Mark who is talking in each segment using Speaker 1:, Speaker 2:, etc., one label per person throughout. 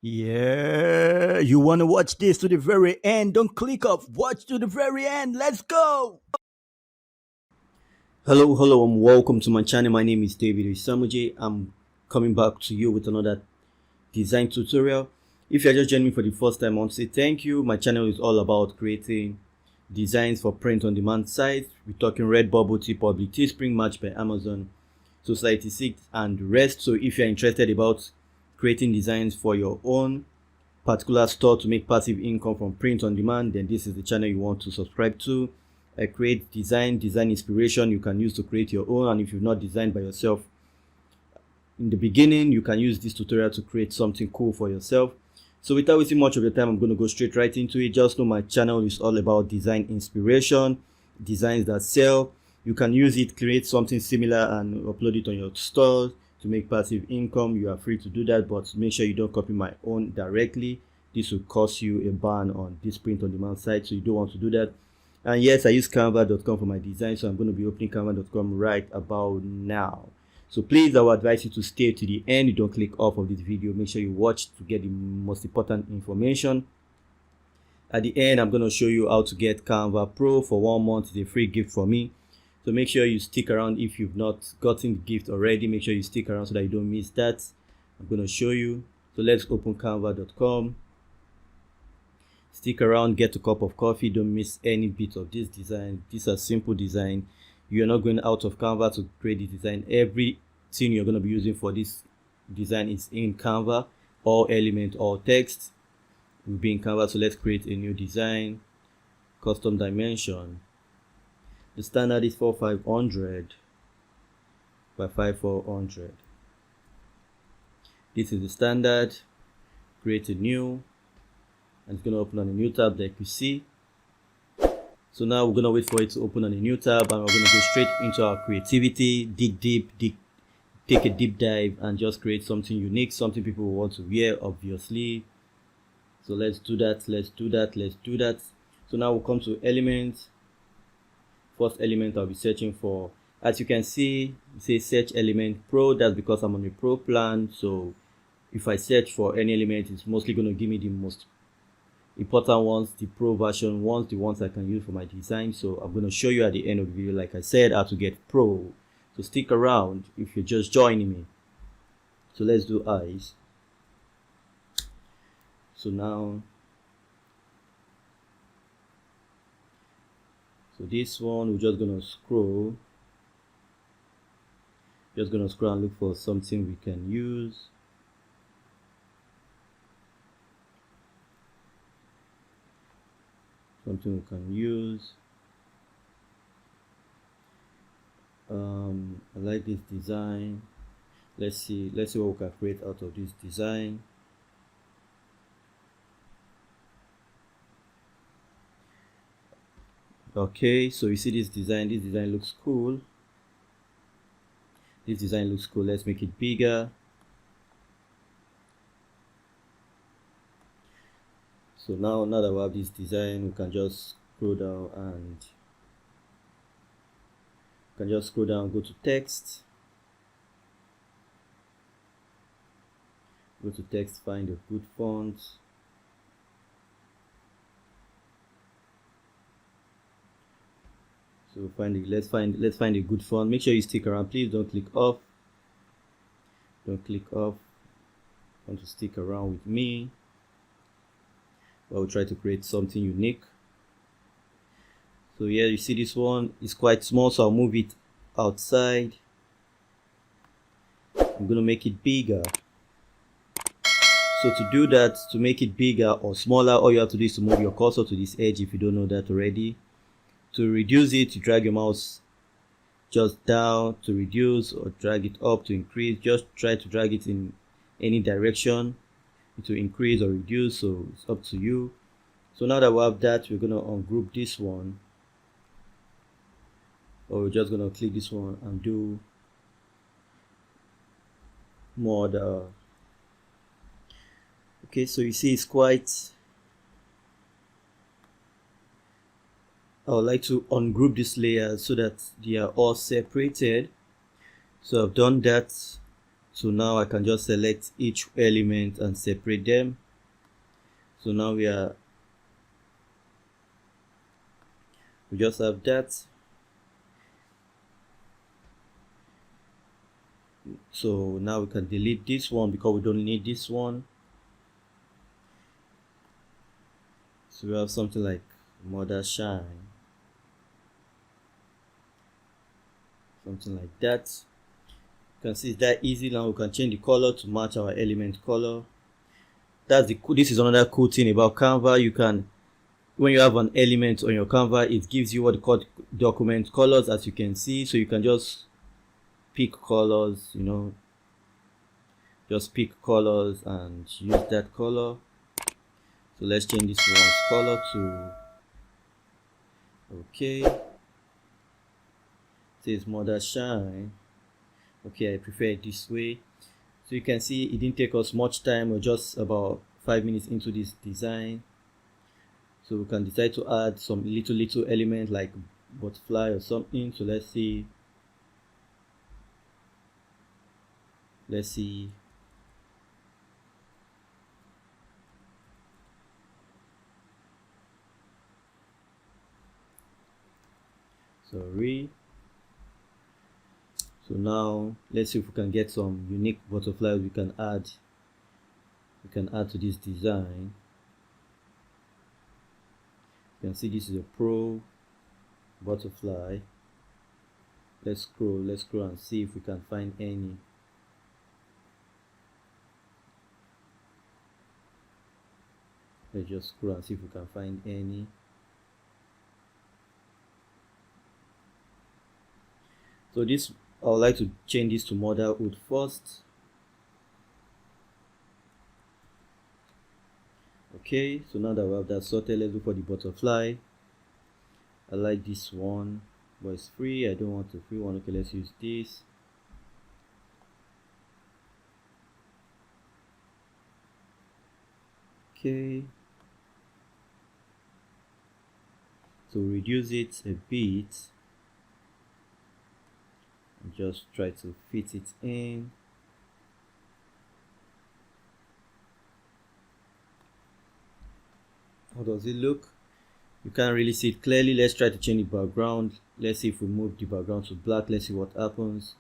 Speaker 1: Yeah, you want to watch this to the very end? Don't click off. Watch to the very end. Let's go. Hello, and welcome to my channel. My name is David Oisamoje. I'm coming back to you with another design tutorial. If you're just joining me for the first time, I want to say thank you. My channel is all about creating designs for print on demand sites. We're talking Redbubble, TeePublic, Teespring, Match by Amazon, Society 6, and the rest. So if you're interested about creating designs for your own particular store to make passive income from print on demand, then this is the channel you want to subscribe to. I create design inspiration you can use to create your own, and if you've not designed by yourself in the beginning, you can use this tutorial to create something cool for yourself. So without wasting much of your time, I'm going to go straight right into it. Just know my channel is all about design inspiration, designs that sell. You can use it, create something similar and upload it on your store to make passive income. You are free to do that, but make sure you don't copy my own directly. This will cost you a ban on this print on demand site, so you don't want to do that. And yes, I use canva.com for my design, so I'm going to be opening canva.com right about now. So please, I would advise you to stay to the end. You don't click off of this video. Make sure you watch to get the most important information. At the end, I'm going to show you how to get Canva Pro for 1 month. It's a free gift for me. So make sure you stick around. If you've not gotten the gift already, make sure you stick around so that you don't miss that. I'm going to show you. So let's open canva.com. Stick around, get a cup of coffee. Don't miss any bit of this design. These are simple design. You're not going out of Canva to create the design. Everything you're going to be using for this design is in Canva. All element, all text will be in Canva. So let's create a new design. Custom dimension. The standard is 4500 by 5400. This is the standard. Create a new, and it's going to open on a new tab like you see. So now we're going to wait for it to open on a new tab, and we're going to go straight into our creativity, dig deep, take a deep dive, and just create something unique, something people will want to wear, obviously. So let's do that. So now we'll come to elements. First element I'll be searching for, as you can see, it says search element pro. That's because I'm on a pro plan. So if I search for any element, it's mostly going to give me the most important ones, the pro version ones, the ones I can use for my design. So I'm going to show you at the end of the video, like I said, how to get pro. So stick around if you're just joining me. So let's do eyes. So now, so this one, we're just going to scroll. Just going to scroll and look for something we can use. Something we can use. I like this design. Let's see what we can create out of this design. Okay, so you see this design looks cool. Let's make it bigger. So now that we have this design, we can just scroll down and go to text. Go to text, find a good font. So let's find a good font. Make sure you stick around. Please don't click off. I want to stick around with me. I will try to create something unique. So yeah, you see this one is quite small, so I'll move it outside. I'm gonna make it bigger. So to do that, to make it bigger or smaller, all you have to do is to move your cursor to this edge if you don't know that already. To reduce it, you drag your mouse just down to reduce, or drag it up to increase. Just try to drag it in any direction to increase or reduce, so it's up to you. So now that we have that, we're gonna ungroup this one, or we're just gonna click this one and do more. Okay, so you see it's quite, I would like to ungroup this layer so that they are all separated. So I've done that. So now I can just select each element and separate them. So now we just have that. So now we can delete this one because we don't need this one. So we have something like Mother Shine, something like that. You can see it's that easy. Now we can change the color to match our element color. This is another cool thing about Canva. You can, when you have an element on your Canva, it gives you what they call document colors, as you can see. So you can just pick colors, just pick colors and use that color. So let's change this one's color to, okay, it says Mother Shine. Okay, I prefer it this way. So you can see it didn't take us much time. We're just about 5 minutes into this design. So we can decide to add some little element like butterfly or something. So let's see. Sorry. So now let's see if we can get some unique butterflies we can add to this design. You can see this is a pro butterfly. Let's scroll and see if we can find any. Let's just scroll and see if we can find any. So this, I would like to change this to motherhood first. Okay, so now that we have that sorted, let's look for the butterfly. I like this one, but it's free. I don't want a free one. Okay, let's use this. Okay, so reduce it a bit and just try to fit it in. How does it look? You can't really see it clearly. Let's try to change the background. Let's see if we move the background to black. Let's see what happens.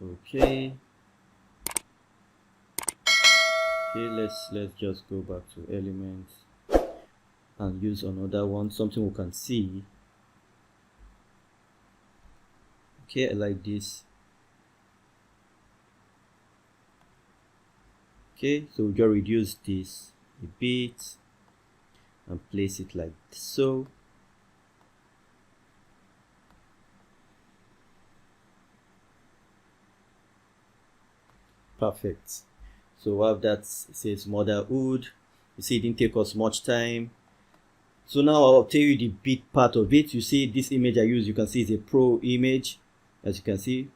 Speaker 1: Okay, let's just go back to elements and use another one, something we can see. Okay, I like this. Okay, so we just reduce this a bit and place it like so. Perfect. So we have that, it says motherhood. You see it didn't take us much time. So now I'll tell you the big part of it. You see this image I use, you can see it's a pro image. As you can see,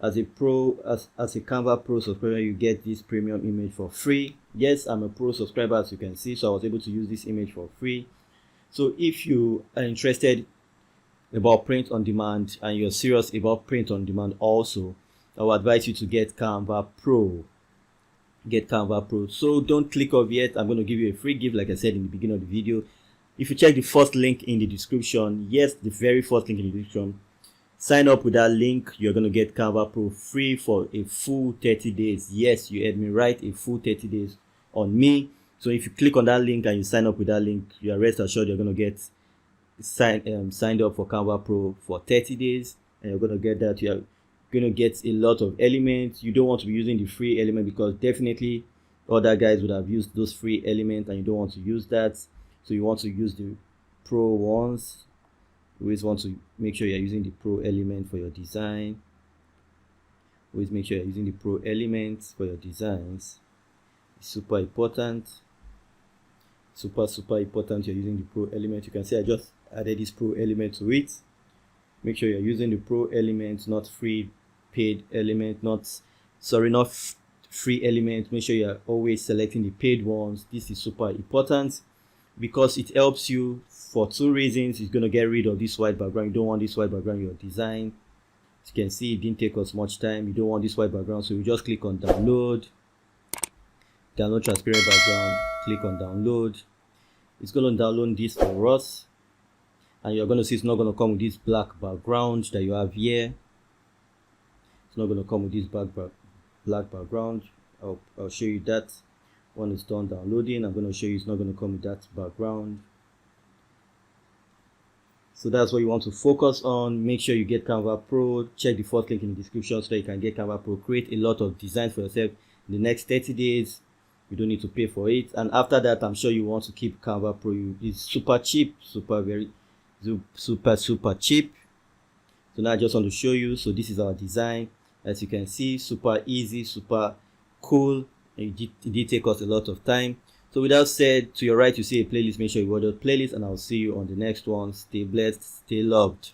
Speaker 1: as a Canva Pro subscriber, you get this premium image for free. Yes, I'm a pro subscriber, as you can see, so I was able to use this image for free. So if you are interested about print on demand and you're serious about print on demand also, I would advise you to get Canva Pro. So don't click off yet. I'm going to give you a free gift, like I said in the beginning of the video. If you check the first link in the description, yes, the very first link in the description, sign up with that link. You're going to get Canva Pro free for a full 30 days. Yes, you heard me right, a full 30 days on me. So if you click on that link and you sign up with that link, you are rest assured you're going to get signed up for Canva Pro for 30 days, and you're going to get that. You're going to get a lot of elements. You don't want to be using the free element because definitely other guys would have used those free elements and you don't want to use that. So you want to use the pro ones. You always want to make sure you're using the pro element for your design. Always make sure you're using the pro elements for your designs. It's super important. Super important you're using the pro element. You can see I just added this pro element to it. Make sure you're using the pro element, not free paid element, not free element. Make sure you're always selecting the paid ones. This is super important because it helps you for two reasons. It's going to get rid of this white background. You don't want this white background in your design. As you can see, it didn't take us much time. You don't want this white background, so you just click on download transparent background, click on download. It's going to download this for us, and you're going to see it's not going to come with this black background that you have here. It's not going to come with this black background. I'll show you that when it's done downloading. I'm going to show you it's not going to come with that background. So that's what you want to focus on. Make sure you get Canva Pro. Check the first link in the description so that you can get Canva Pro. Create a lot of designs for yourself in the next 30 days. You don't need to pay for it. And after that, I'm sure you want to keep Canva Pro. It's super cheap, super cheap. So now I just want to show you. So this is our design. As you can see, super easy, super cool. It did take us a lot of time. So with that said, to your right you see a playlist. Make sure you go to the playlist, and I'll see you on the next one. Stay blessed, stay loved.